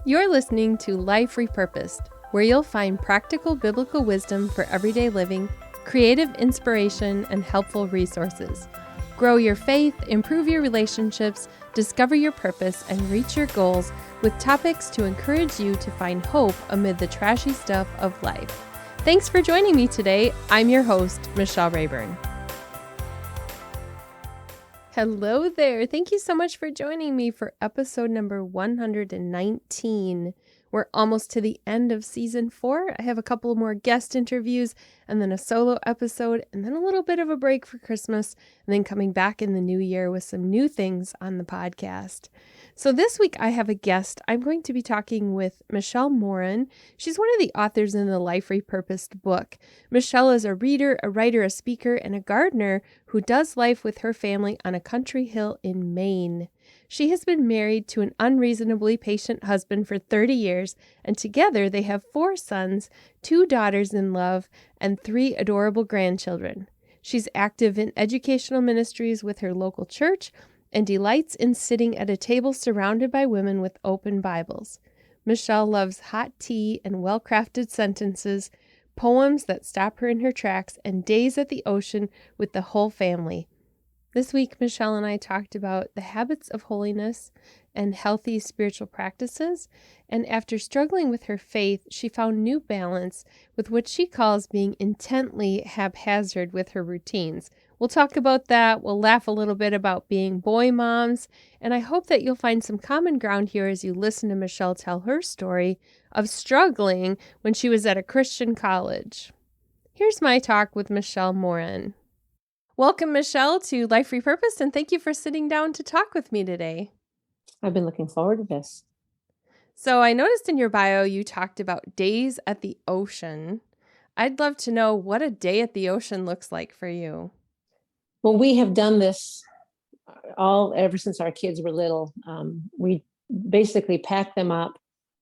You're listening to Life Repurposed, where you'll find practical biblical wisdom for everyday living, creative inspiration, and helpful resources. Grow your faith, improve your relationships, discover your purpose, and reach your goals with topics to encourage you to find hope amid the trashy stuff of life. Thanks for joining me today. I'm your host, Michele Rayburn. Hello there. Thank you so much for joining me for episode number 119. We're almost to the end of season 4. I have a couple more guest interviews and then a solo episode and then a little bit of a break for Christmas and then coming back in the new year with some new things on the podcast. So this week I have a guest. I'm going to be talking with Michele Morin. She's one of the authors in the Life Repurposed book. Michele is a reader, a writer, a speaker, and a gardener who does life with her family on a country hill in Maine. She has been married to an unreasonably patient husband for 30 years, and together they have 4 sons, 2 daughters-in-law, and 3 adorable grandchildren. She's active in educational ministries with her local church and delights in sitting at a table surrounded by women with open Bibles. Michele loves hot tea and well-crafted sentences, poems that stop her in her tracks, and days at the ocean with the whole family. This week, Michele and I talked about the habits of holiness and healthy spiritual practices, and after struggling with her faith, she found new balance with what she calls being intently haphazard with her routines. We'll talk about that. We'll laugh a little bit about being boy moms, and I hope that you'll find some common ground here as you listen to Michele tell her story of struggling when she was at a Christian college. Here's my talk with Michele Morin. Welcome, Michele, to Life Repurposed, and thank you for sitting down to talk with me today. I've been looking forward to this. So I noticed in your bio you talked about days at the ocean. I'd love to know what a day at the ocean looks like for you. Well, we have done this ever since our kids were little. We basically pack them up,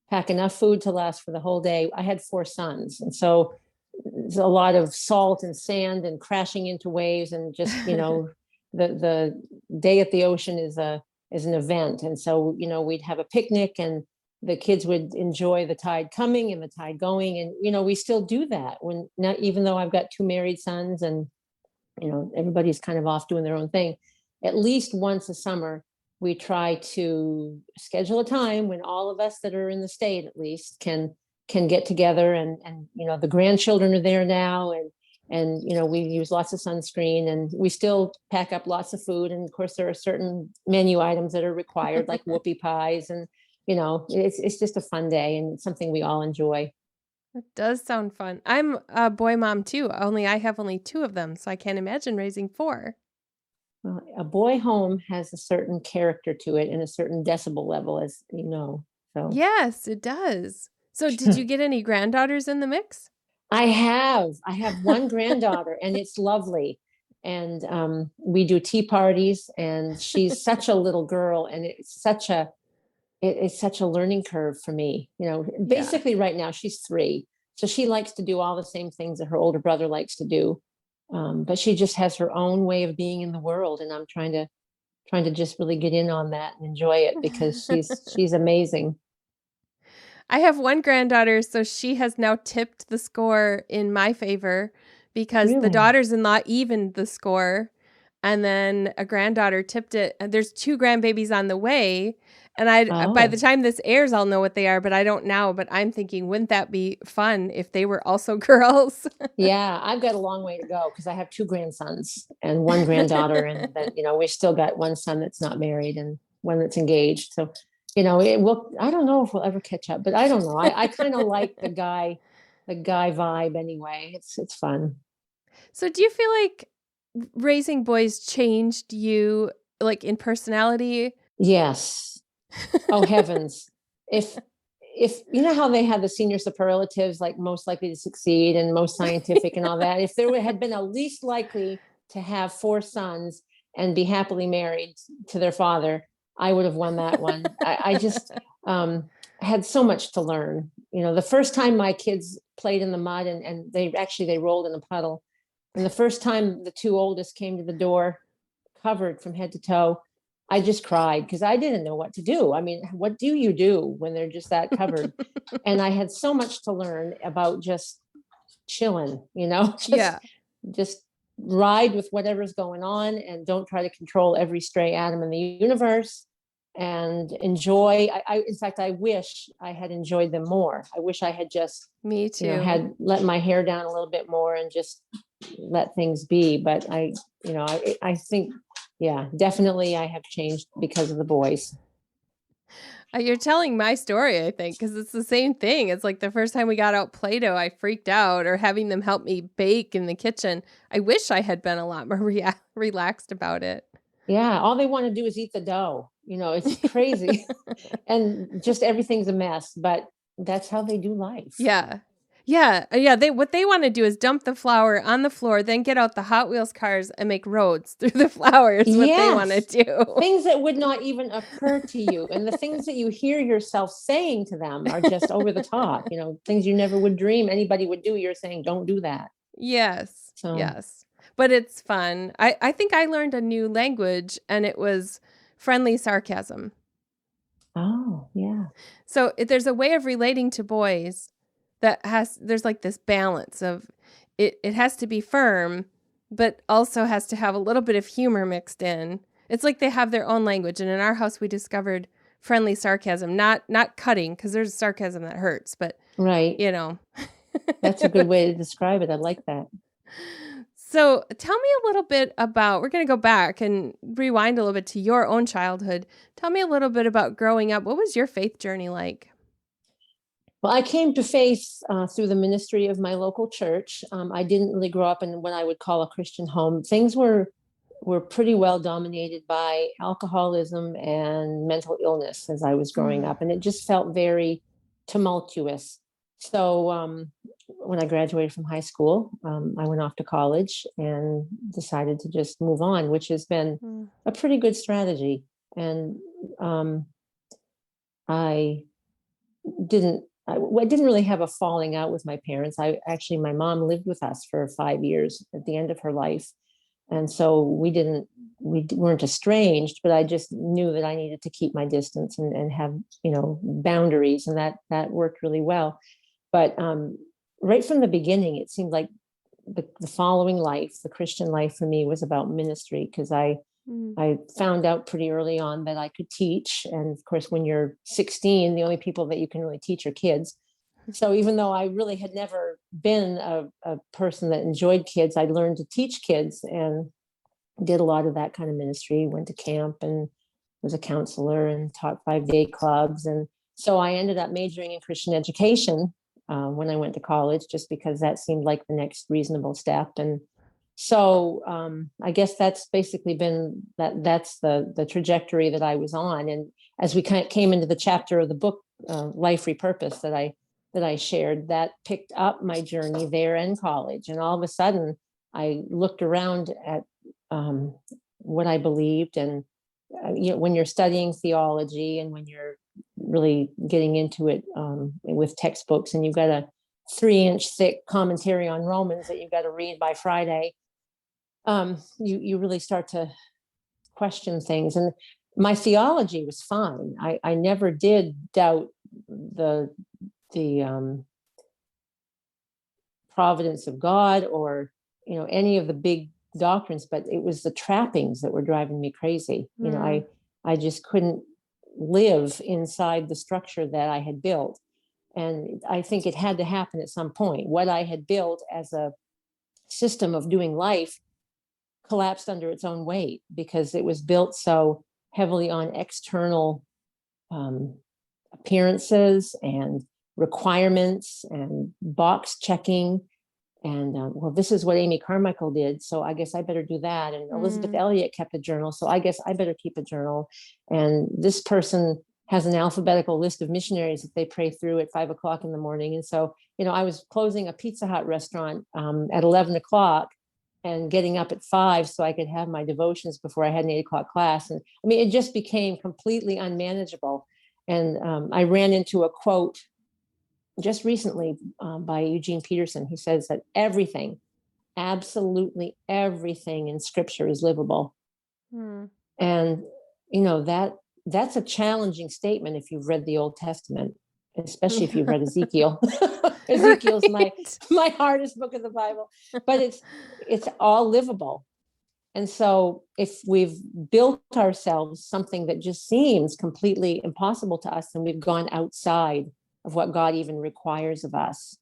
pack enough food to last for the whole day. I had 4 sons, and so there's a lot of salt and sand and crashing into waves, and just the day at the ocean is an event. And so we'd have a picnic, and the kids would enjoy the tide coming and the tide going, and we still do that even though I've got 2 married sons, and everybody's kind of off doing their own thing. At least once a summer, we try to schedule a time when all of us that are in the state at least can get together, and the grandchildren are there now, and we use lots of sunscreen, and we still pack up lots of food. And of course there are certain menu items that are required, like whoopie pies, and it's just a fun day, and it's something we all enjoy. It does sound fun. I'm a boy mom too, only I have only 2 of them, so I can't imagine raising 4. Well, a boy home has a certain character to it and a certain decibel level, as you know. So Yes, it does. So did you get any granddaughters in the mix? I have 1 granddaughter, and it's lovely. And we do tea parties, and she's such a little girl, and it's such a learning curve for me. Basically right now she's 3, so she likes to do all the same things that her older brother likes to do, but she just has her own way of being in the world, and I'm trying to just really get in on that and enjoy it, because she's amazing. I have 1 granddaughter, so she has now tipped the score in my favor, because Really? the daughters-in-law evened the score, and then a granddaughter tipped it. And there's 2 grandbabies on the way, and by the time this airs, I'll know what they are, but I don't now. But I'm thinking, wouldn't that be fun if they were also girls? Yeah, I've got a long way to go, because I have 2 grandsons and 1 granddaughter, and then we still got 1 son that's not married and 1 that's engaged. So I don't know if we'll ever catch up, but I don't know. I kind of like the guy vibe anyway. It's fun. So do you feel like raising boys changed you, like in personality? Yes. Oh heavens. If you know how they have the senior superlatives, like most likely to succeed and most scientific and all that, if there had been a least likely to have 4 sons and be happily married to their father, I would have won that one. I just had so much to learn. The first time my kids played in the mud, and they rolled in a puddle. And the first time the 2 oldest came to the door covered from head to toe, I just cried because I didn't know what to do. I mean, what do you do when they're just that covered? And I had so much to learn about just chilling, Yeah. just ride with whatever's going on and don't try to control every stray atom in the universe and enjoy. In fact, I wish I had enjoyed them more. I wish I had just, Me too. had let my hair down a little bit more and just let things be. But I think, yeah, definitely I have changed because of the boys. You're telling my story, I think, because it's the same thing. It's like the first time we got out Play-Doh, I freaked out, or having them help me bake in the kitchen. I wish I had been a lot more relaxed about it. Yeah, all they want to do is eat the dough. It's crazy. And just everything's a mess, but that's how they do life. Yeah. Yeah. Yeah. What they want to do is dump the flour on the floor, then get out the Hot Wheels cars and make roads through the flour is what they want to Yes. do. Things that would not even occur to you. And the things that you hear yourself saying to them are just over the top, things you never would dream anybody would do. You're saying, don't do that. Yes. So, Yes. But it's fun. I think I learned a new language, and it was friendly sarcasm. oh, yeah. So there's a way of relating to boys there's like this balance of it has to be firm, but also has to have a little bit of humor mixed in. It's like they have their own language. And in our house, we discovered friendly sarcasm, not cutting, because there's sarcasm that hurts, but Right. That's a good way to describe it. I like that. So tell me a little bit about, we're going to go back and rewind a little bit to your own childhood. Tell me a little bit about growing up. What was your faith journey like? Well, I came to faith through the ministry of my local church. I didn't really grow up in what I would call a Christian home. Things were pretty well dominated by alcoholism and mental illness as I was growing up, and it just felt very tumultuous. So when I graduated from high school, I went off to college and decided to just move on, which has been a pretty good strategy. And I didn't really have a falling out with my parents. My mom lived with us for 5 years at the end of her life. And so we weren't estranged, but I just knew that I needed to keep my distance and have, boundaries, and that worked really well. But right from the beginning, it seemed like the following life, the Christian life for me was about ministry, because I found out pretty early on that I could teach. And of course, when you're 16, the only people that you can really teach are kids. So even though I really had never been a person that enjoyed kids, I learned to teach kids and did a lot of that kind of ministry, went to camp and was a counselor and taught 5-day clubs. And so I ended up majoring in Christian education when I went to college, just because that seemed like the next reasonable step. And so I guess that's basically been that's the trajectory that I was on. And as we kind of came into the chapter of the book, Life Repurposed, that I shared, that picked up my journey there in college. And all of a sudden, I looked around at what I believed. And when you're studying theology and when you're really getting into it with textbooks, and you've got a 3-inch thick commentary on Romans that you've got to read by Friday, you really start to question things. And my theology was fine. I never did doubt the providence of God or any of the big doctrines, but it was the trappings that were driving me crazy. I just couldn't live inside the structure that I had built. And I think it had to happen at some point. What I had built as a system of doing life collapsed under its own weight, because it was built so heavily on external appearances and requirements and box checking. And well, this is what Amy Carmichael did, so I guess I better do that. And Elizabeth Elliot kept a journal, so I guess I better keep a journal. And this person has an alphabetical list of missionaries that they pray through at 5 o'clock in the morning. And so, I was closing a Pizza Hut restaurant at 11 o'clock and getting up at 5 so I could have my devotions before I had an 8 o'clock class. And I mean, it just became completely unmanageable. And I ran into a quote just recently by Eugene Peterson. He says that everything, absolutely everything in scripture is livable. And, that's a challenging statement if you've read the Old Testament, especially if you've read Ezekiel. Ezekiel's my hardest book of the Bible, but it's all livable. And so if we've built ourselves something that just seems completely impossible to us, and we've gone outside of what God even requires of us,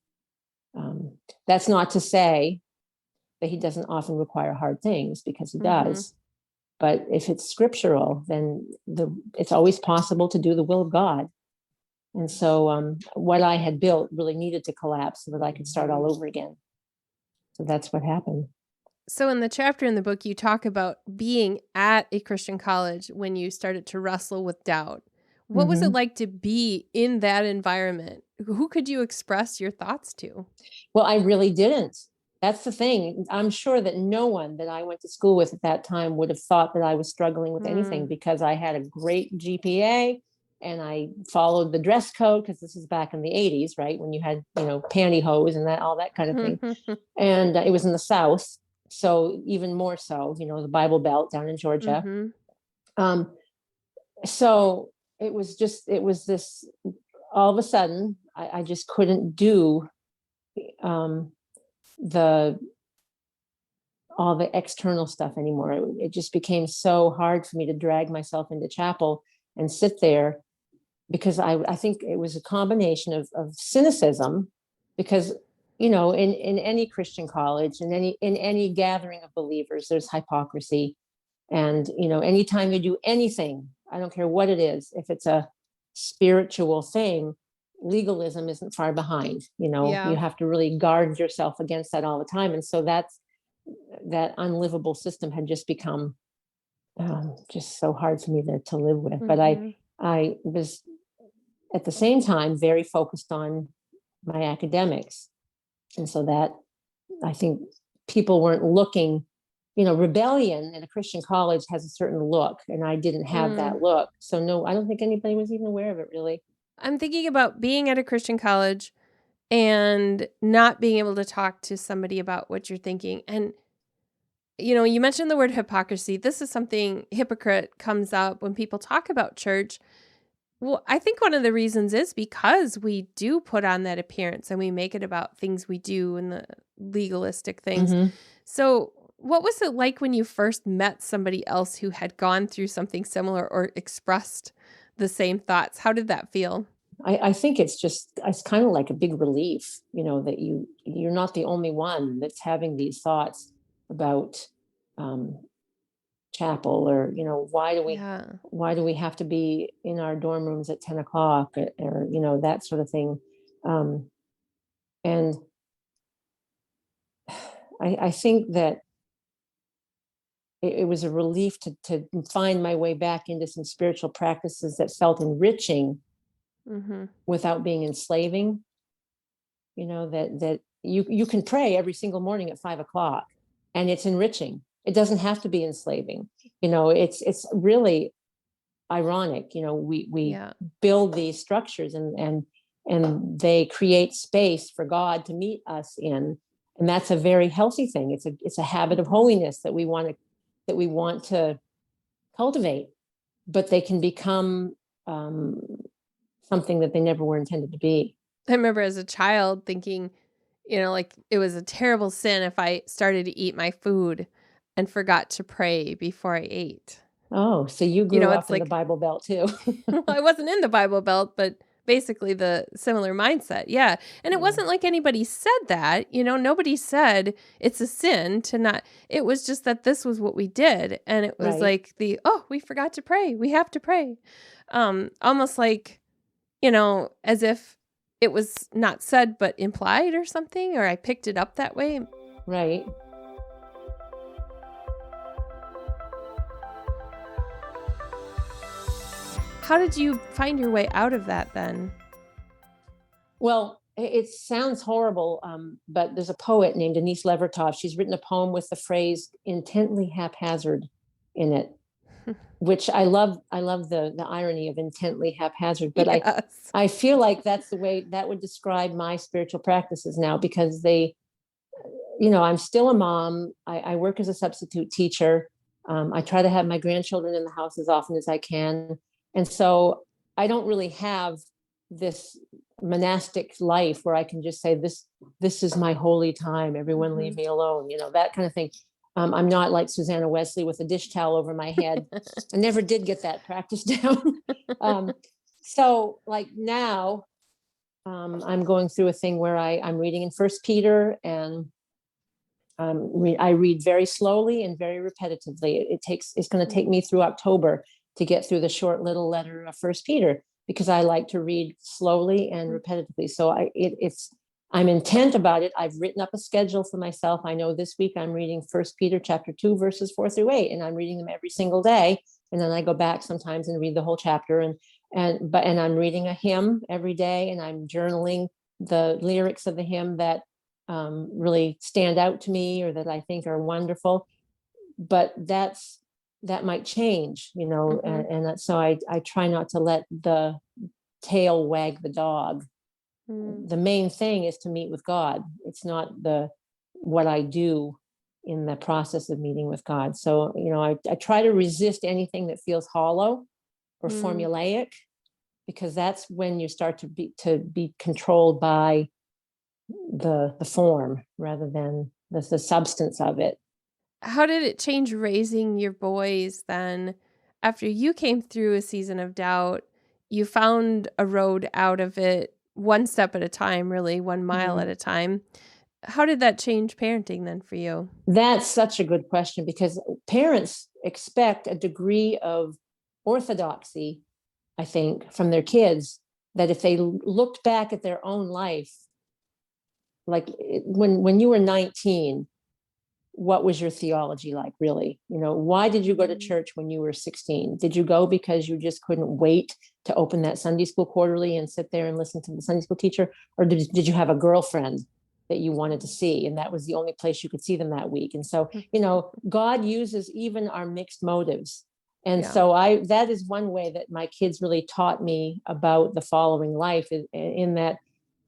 that's not to say that he doesn't often require hard things, because he does. But if it's scriptural, then it's always possible to do the will of God. And so what I had built really needed to collapse so that I could start all over again. So that's what happened. So in the chapter in the book, you talk about being at a Christian college when you started to wrestle with doubt. What was it like to be in that environment? Who could you express your thoughts to? Well, I really didn't. That's the thing. I'm sure that no one that I went to school with at that time would have thought that I was struggling with anything, because I had a great GPA and I followed the dress code, because this is back in the 80s, right? When you had, pantyhose and all that kind of thing. And it was in the South. So even more so, the Bible Belt down in Georgia. So it was this, all of a sudden, I just couldn't do all the external stuff anymore. It just became so hard for me to drag myself into chapel and sit there, because I think it was a combination of cynicism, because in any Christian college, in any gathering of believers, there's hypocrisy. And anytime you do anything, I don't care what it is, if it's a spiritual thing, legalism isn't far behind. You have to really guard yourself against that all the time. And so that unlivable system had just become just so hard for me to live with. But I was at the same time very focused on my academics. And so that, I think, people weren't looking, rebellion in a Christian college has a certain look, and I didn't have that look. So no, I don't think anybody was even aware of it, really. I'm thinking about being at a Christian college and not being able to talk to somebody about what you're thinking. And, you mentioned the word hypocrisy. This is something, hypocrite, comes up when people talk about church. Well, I think one of the reasons is because we do put on that appearance and we make it about things we do and the legalistic things. So what was it like when you first met somebody else who had gone through something similar or expressed the same thoughts? How did that feel? I think it's kind of like a big relief, that you're not the only one that's having these thoughts about chapel, or why do we have to be in our dorm rooms at 10 o'clock, or that sort of thing. And I think that it was a relief to find my way back into some spiritual practices that felt enriching without being enslaving. That you can pray every single morning at 5 o'clock and it's enriching. It doesn't have to be enslaving. It's really ironic. We build these structures and they create space for God to meet us in. And that's a very healthy thing. It's a habit of holiness that we want to cultivate, but they can become something that they never were intended to be. I remember as a child thinking, like it was a terrible sin if I started to eat my food and forgot to pray before I ate. Oh, so you grew up in the Bible Belt too. Well, I wasn't in the Bible Belt, but basically the similar mindset. Yeah. And it wasn't like anybody said that, nobody said it's a sin to not, it was just that this was what we did. And it was like we forgot to pray. We have to pray. Almost like, as if it was not said, but implied or something, or I picked it up that way. Right. How did you find your way out of that then? Well, it sounds horrible, but there's a poet named Denise Levertov. She's written a poem with the phrase "intently haphazard" in it, which I love. I love the irony of intently haphazard. But yes. I feel like that's the way that would describe my spiritual practices now, because I'm still a mom. I work as a substitute teacher. I try to have my grandchildren in the house as often as I can. And so I don't really have this monastic life where I can just say, this is my holy time. Everyone leave me alone, that kind of thing. I'm not like Susanna Wesley with a dish towel over my head. I never did get that practice down. So like now, I'm going through a thing where I'm reading in First Peter, and I read very slowly and very repetitively. It's going to take me through October to get through the short little letter of First Peter, because I like to read slowly and repetitively. So I'm intent about it. I've written up a schedule for myself. I know this week I'm reading First Peter chapter 2, verses 4-8, and I'm reading them every single day. And then I go back sometimes and read the whole chapter. And I'm reading a hymn every day, and I'm journaling the lyrics of the hymn that really stand out to me or that I think are wonderful. But that might change, and so I try not to let the tail wag the dog. The main thing is to meet with God. It's not what I do in the process of meeting with God. So, I try to resist anything that feels hollow or formulaic, because that's when you start to be controlled by the form rather than the substance of it. How did it change raising your boys then? After you came through a season of doubt, you found a road out of it one step at a time, really, 1 mile at a time. How did that change parenting then for you? That's such a good question, because parents expect a degree of orthodoxy, I think, from their kids, that if they looked back at their own life, like when you were 19, what was your theology like, really? Why did you go to church when you were 16? Did you go because you just couldn't wait to open that Sunday school quarterly and sit there and listen to the Sunday school teacher? Or did you have a girlfriend that you wanted to see, and that was the only place you could see them that week? And so, God uses even our mixed motives. And so that is one way that my kids really taught me about the following life, in that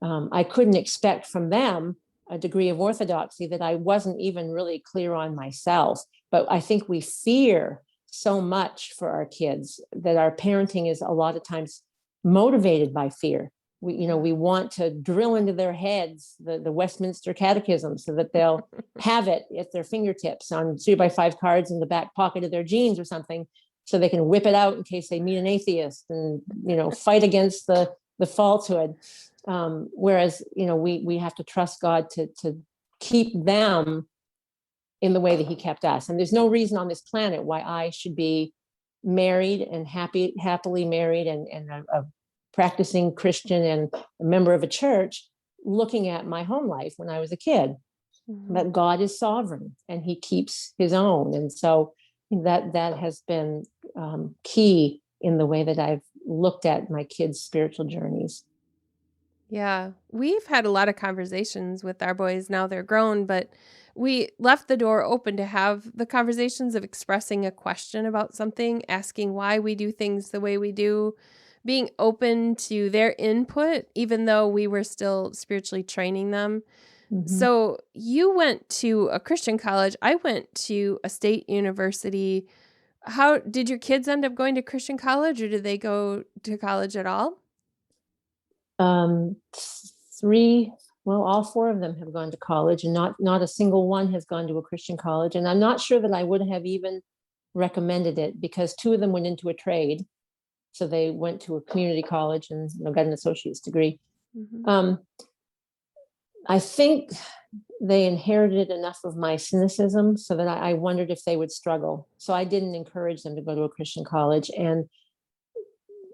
I couldn't expect from them a degree of orthodoxy that I wasn't even really clear on myself. But I think we fear so much for our kids that our parenting is a lot of times motivated by fear. We want to drill into their heads the Westminster Catechism so that they'll have it at their fingertips on 3x5 cards in the back pocket of their jeans or something, so they can whip it out in case they meet an atheist and, fight against the falsehood. Whereas, we have to trust God to keep them in the way that he kept us. And there's no reason on this planet why I should be married and happily married and a practicing Christian and a member of a church, looking at my home life when I was a kid. But God is sovereign and he keeps his own. And so that has been key in the way that I've looked at my kids' spiritual journeys. Yeah, we've had a lot of conversations with our boys. Now they're grown, but we left the door open to have the conversations of expressing a question about something, asking why we do things the way we do, being open to their input, even though we were still spiritually training them. So you went to a Christian college. I went to a state university. How did your kids end up going to Christian college, or did they go to college at all? All four of them have gone to college, and not a single one has gone to a Christian college. And I'm not sure that I would have even recommended it, because two of them went into a trade. So they went to a community college and got an associate's degree. I think they inherited enough of my cynicism so that I wondered if they would struggle. So I didn't encourage them to go to a Christian college. And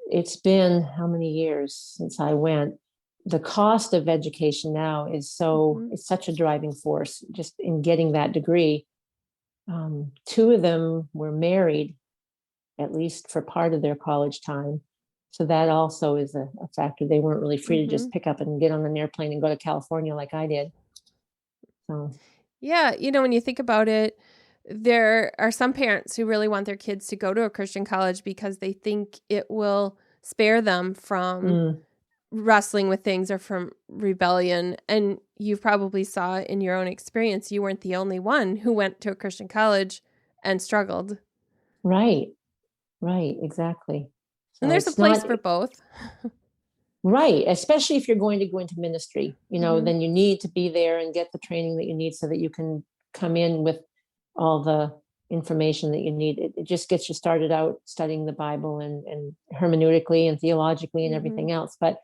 it's been how many years since I went? The cost of education now is it's such a driving force just in getting that degree. Two of them were married, at least for part of their college time. So that also is a factor. They weren't really free to just pick up and get on an airplane and go to California like I did. So, yeah, when you think about it, there are some parents who really want their kids to go to a Christian college because they think it will spare them from wrestling with things or from rebellion. And you probably saw in your own experience, you weren't the only one who went to a Christian college and struggled. Right. Right. Exactly. And So there's a it's place not for both. right, especially if you're going to go into ministry, Hmm. then you need to be there and get the training that you need so that you can come in with all the information that you need. It just gets you started out studying the Bible and hermeneutically and theologically and Hmm. everything else. But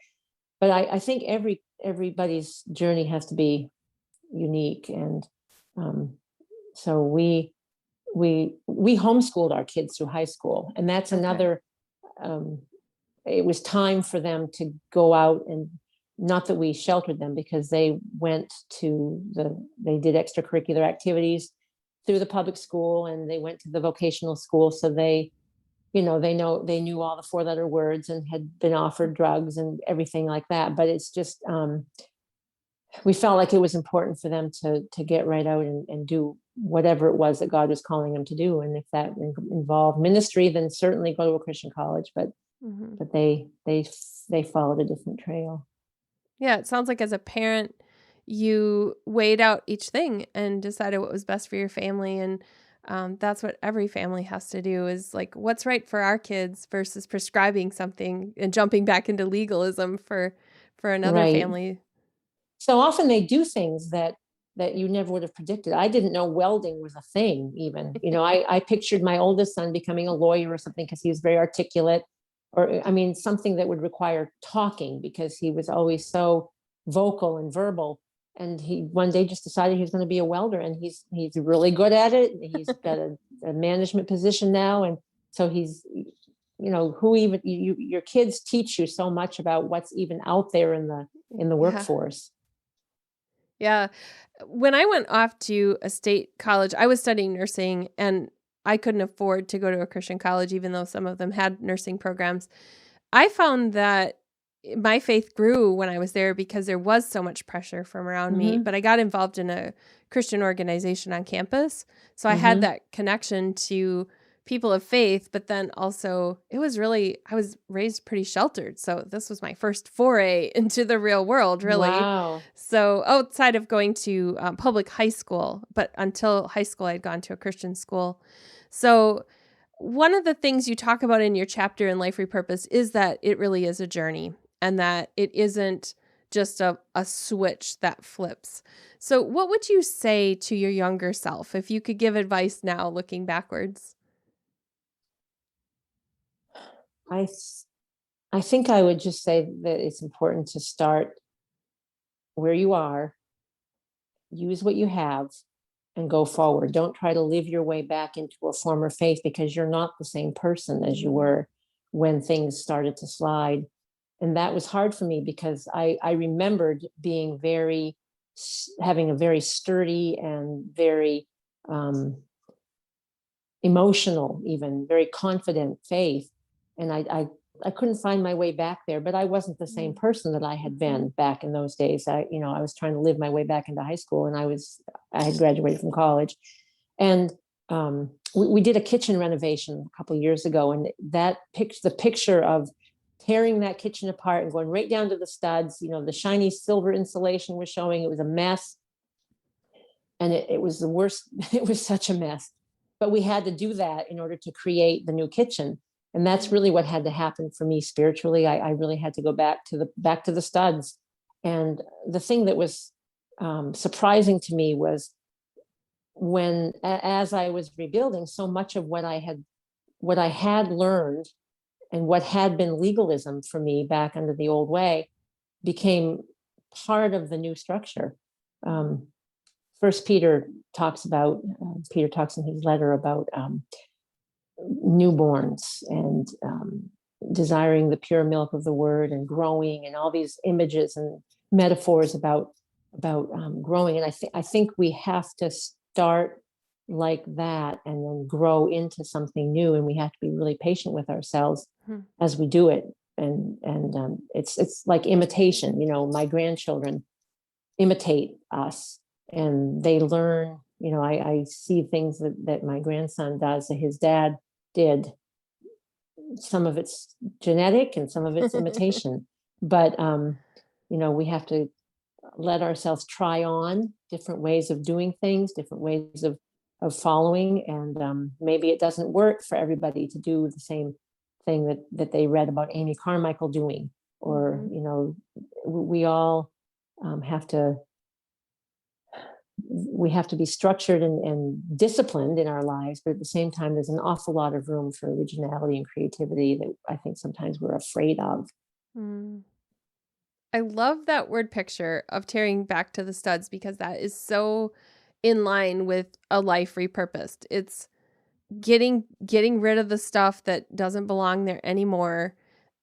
I think everybody's journey has to be unique. And um, so we homeschooled our kids through high school, and that's Okay. another um, it was time for them to go out, and not that we sheltered them, because they went to they did extracurricular activities through the public school, and they went to the vocational school. So they knew all the 4-letter words and had been offered drugs and everything like that. But it's just, we felt like it was important for them to get right out and do whatever it was that God was calling them to do. And if that involved ministry, then certainly go to a Christian college. But Hmm. but they followed a different trail. Yeah, it sounds like as a parent, you weighed out each thing and decided what was best for your family. And that's what every family has to do, is like what's right for our kids versus prescribing something and jumping back into legalism for another Right. family. So often they do things that you never would have predicted. I didn't know welding was a thing even. I pictured my oldest son becoming a lawyer or something because he was very articulate, or I mean something that would require talking because he was always so vocal and verbal. And he one day just decided he was going to be a welder, and he's really good at it. He's got a management position now, and so he's who even your kids teach you so much about what's even out there in the Yeah. workforce. Yeah. When I went off to a state college, I was studying nursing, and I couldn't afford to go to a Christian college, even though some of them had nursing programs. I found that my faith grew when I was there because there was so much pressure from around me, Mm-hmm. but I got involved in a Christian organization on campus. So I had Mm-hmm. that connection to people of faith, but then also I was raised pretty sheltered. So this was my first foray into the real world, really. Wow. So outside of going to public high school, but until high school, I'd gone to a Christian school. So one of the things you talk about in your chapter in Life Repurpose is that it really is a journey, and that it isn't just a switch that flips. So, what would you say to your younger self if you could give advice now looking backwards? I I think I would just say that it's important to start where you are, use what you have, and go forward. Don't try to live your way back into a former faith, because you're not the same person as you Mm-hmm. were when things started to slide. And that was hard for me because I remembered being having a very sturdy and very um, emotional, even very confident faith. And I couldn't find my way back there, but I wasn't the same person that I had Mm-hmm. been back in those days. I was trying to live my way back into high school, and I had graduated from college. And we did a kitchen renovation a couple of years ago, and the picture of tearing that kitchen apart and going right down to the studs, the shiny silver insulation was showing. It was a mess, and it was the worst. It was such a mess, but we had to do that in order to create the new kitchen. And that's really what had to happen for me spiritually. I really had to go back to the studs. And the thing that was surprising to me was when, as I was rebuilding, so much of what I had learned and what had been legalism for me back under the old way became part of the new structure. Um, First Peter talks in his letter about newborns and desiring the pure milk of the word and growing, and all these images and metaphors about growing. And I think we have to start like that and then grow into something new, and we have to be really patient with ourselves Mm-hmm. as we do it. And it's like imitation. My grandchildren imitate us, and they learn. I see things that my grandson does that his dad did. Some of it's genetic and some of it's imitation, but we have to let ourselves try on different ways of doing things, different ways of following, and maybe it doesn't work for everybody to do the same thing that they read about Amy Carmichael doing, or we all have to be structured and disciplined in our lives, but at the same time, there's an awful lot of room for originality and creativity that I think sometimes we're afraid of. I love that word picture of tearing back to the studs, because that is so in line with a life repurposed. It's getting rid of the stuff that doesn't belong there anymore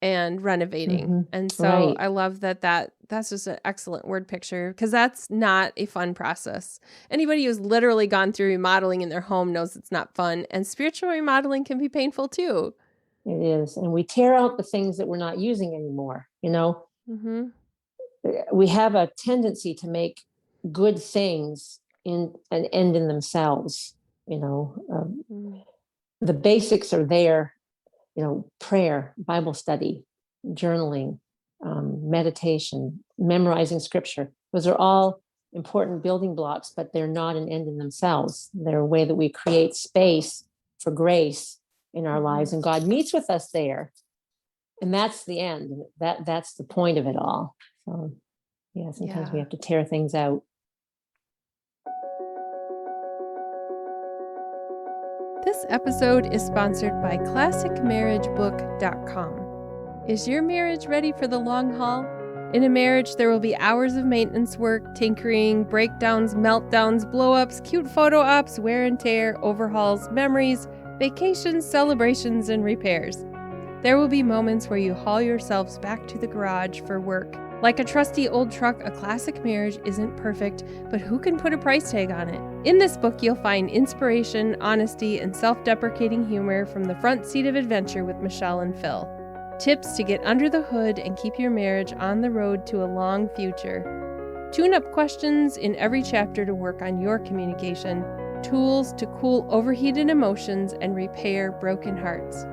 and renovating. And so Right. I love that's just an excellent word picture, because that's not a fun process. Anybody who's literally gone through remodeling in their home knows it's not fun, and spiritual remodeling can be painful too. It is. And we tear out the things that we're not using anymore. We have a tendency to make good things in an end in themselves. The basics are there, prayer, Bible study, journaling, meditation, memorizing scripture. Those are all important building blocks, but they're not an end in themselves. They're a way that we create space for grace in our lives, and God meets with us there. And that's the end. That's the point of it all. So sometimes we have to tear things out. This episode is sponsored by ClassicMarriageBook.com. Is your marriage ready for the long haul? In a marriage, there will be hours of maintenance work, tinkering, breakdowns, meltdowns, blow-ups, cute photo ops, wear and tear, overhauls, memories, vacations, celebrations, and repairs. There will be moments where you haul yourselves back to the garage for work. Like a trusty old truck, a classic marriage isn't perfect, but who can put a price tag on it? In this book, you'll find inspiration, honesty, and self-deprecating humor from the front seat of adventure with Michele and Phil. Tips to get under the hood and keep your marriage on the road to a long future. Tune-up questions in every chapter to work on your communication. Tools to cool overheated emotions and repair broken hearts.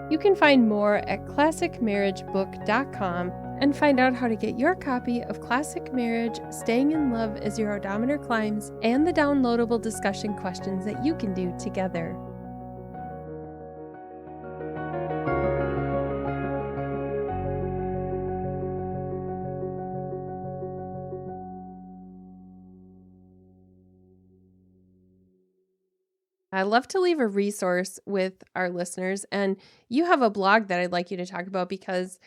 You can find more at ClassicMarriageBook.com and find out how to get your copy of Classic Marriage, Staying in Love as Your Odometer Climbs, and the downloadable discussion questions that you can do together. I love to leave a resource with our listeners, and you have a blog that I'd like you to talk about, because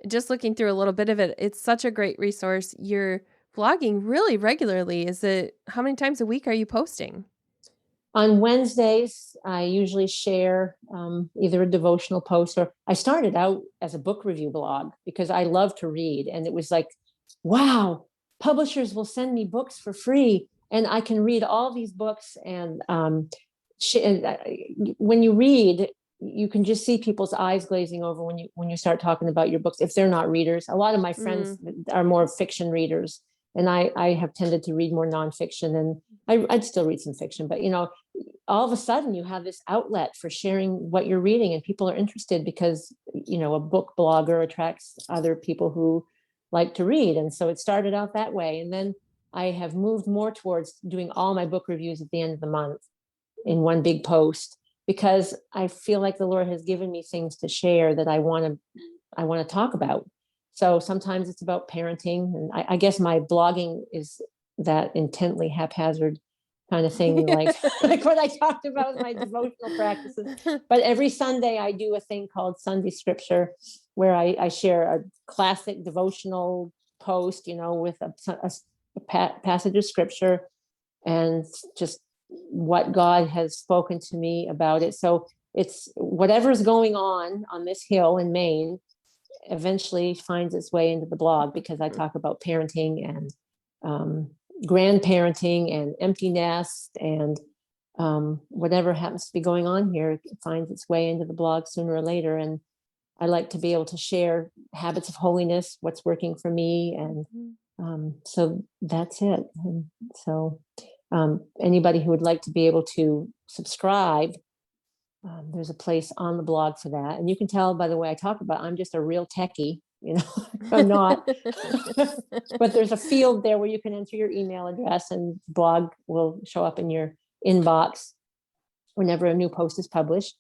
just looking through a little bit of it, it's such a great resource. You're blogging really regularly. How many times a week are you posting? On Wednesdays, I usually share either a devotional post, or I started out as a book review blog because I love to read. And it was like, wow, publishers will send me books for free and I can read all these books. And when you read, you can just see people's eyes glazing over when you start talking about your books, if they're not readers. A lot of my friends are more fiction readers, and I have tended to read more nonfiction, and I'd still read some fiction, but all of a sudden you have this outlet for sharing what you're reading, and people are interested because a book blogger attracts other people who like to read. And so it started out that way, and then I have moved more towards doing all my book reviews at the end of the month in one big post, because I feel like the Lord has given me things to share that I want to talk about. So sometimes it's about parenting, and I guess my blogging is that intently haphazard kind of thing, like what I talked about with my devotional practices. But every Sunday I do a thing called Sunday Scripture, where I share a classic devotional post, with a passage of Scripture and just what God has spoken to me about it. So it's whatever's going on this hill in Maine eventually finds its way into the blog, because I talk about parenting and grandparenting and empty nest, and whatever happens to be going on here finds its way into the blog sooner or later. And I like to be able to share habits of holiness, what's working for me. And so that's it. And so anybody who would like to be able to subscribe, there's a place on the blog for that. And you can tell by the way I talk about, I'm just a real techie, I'm not, but there's a field there where you can enter your email address and blog will show up in your inbox. whenever a new post is published.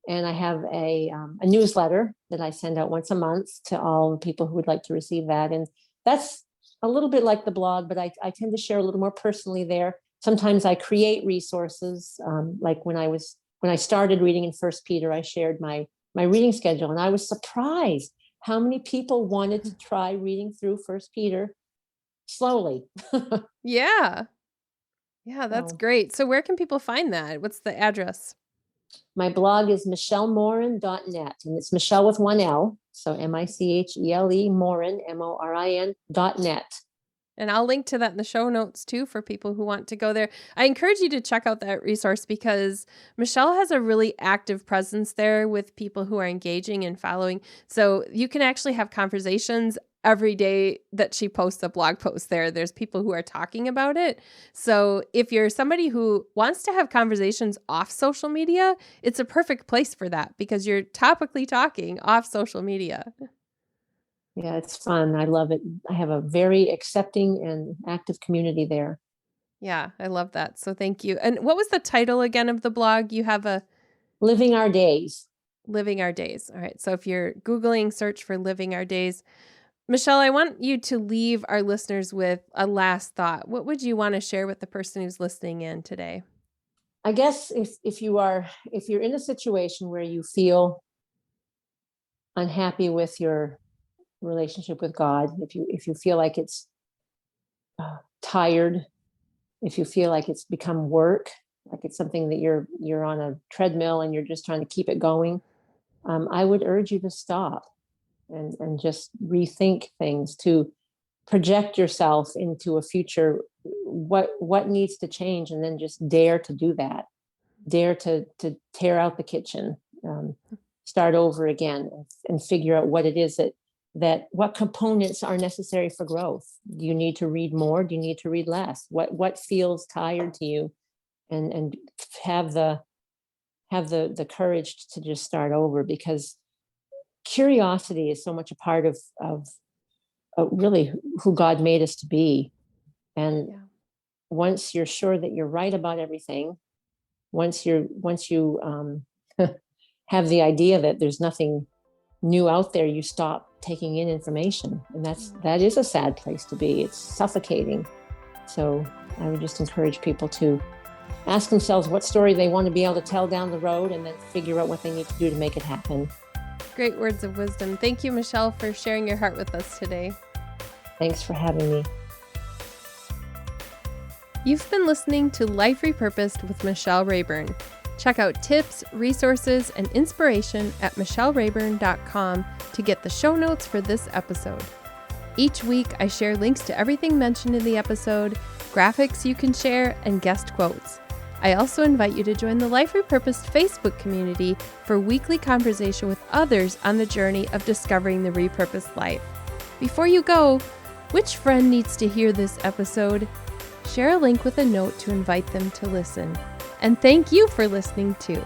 And I have a newsletter that I send out once a month to all the people who would like to receive that. And that's a little bit like the blog, but I tend to share a little more personally there. Sometimes I create resources. Like when I started reading in First Peter, I shared my reading schedule, and I was surprised how many people wanted to try reading through First Peter slowly. Yeah. Yeah, that's So great. So where can people find that? What's the address? my blog is michelemorin.net, and it's Michele with one L. So Michele Morin, Morin.net. And I'll link to that in the show notes too for people who want to go there. I encourage you to check out that resource because Michele has a really active presence there with people who are engaging and following. So you can actually have conversations every day that she posts a blog post there. There's people who are talking about it. So if you're somebody who wants to have conversations off social media, it's a perfect place for that because you're topically talking off social media. Yeah, it's fun. I love it. I have a very accepting and active community there. Yeah, I love that. So thank you. And what was the title again of the blog? You have a Living Our Days. Living Our Days. All right. So if you're Googling, search for Living Our Days. Michele, I want you to leave our listeners with a last thought. What would you want to share with the person who's listening in today? I guess if you're in a situation where you feel unhappy with your relationship with God, if you feel like it's tired, if you feel like it's become work, like it's something that you're on a treadmill and you're just trying to keep it going, I would urge you to stop and just rethink things, to project yourself into a future, what needs to change, and then just dare to do that. Dare to tear out the kitchen, start over again, and figure out what it is that what components are necessary for growth. Do you need to read more? Do you need to read less? What feels tired to you? And have the courage to just start over, because curiosity is so much a part of really who God made us to be. And once you're sure that you're right about everything, once you have the idea that there's nothing new out there, you stop taking in information, and that is a sad place to be. It's suffocating. So I would just encourage people to ask themselves what story they want to be able to tell down the road, and then figure out what they need to do to make it happen. Great words of wisdom. Thank you, Michele, for sharing your heart with us today. Thanks for having me. You've been listening to Life Repurposed with Michele Rayburn. Check out tips, resources, and inspiration at michellerayburn.com to get the show notes for this episode. Each week, I share links to everything mentioned in the episode, graphics you can share, and guest quotes. I also invite you to join the Life Repurposed Facebook community for weekly conversation with others on the journey of discovering the repurposed life. Before you go, which friend needs to hear this episode? Share a link with a note to invite them to listen. And thank you for listening too.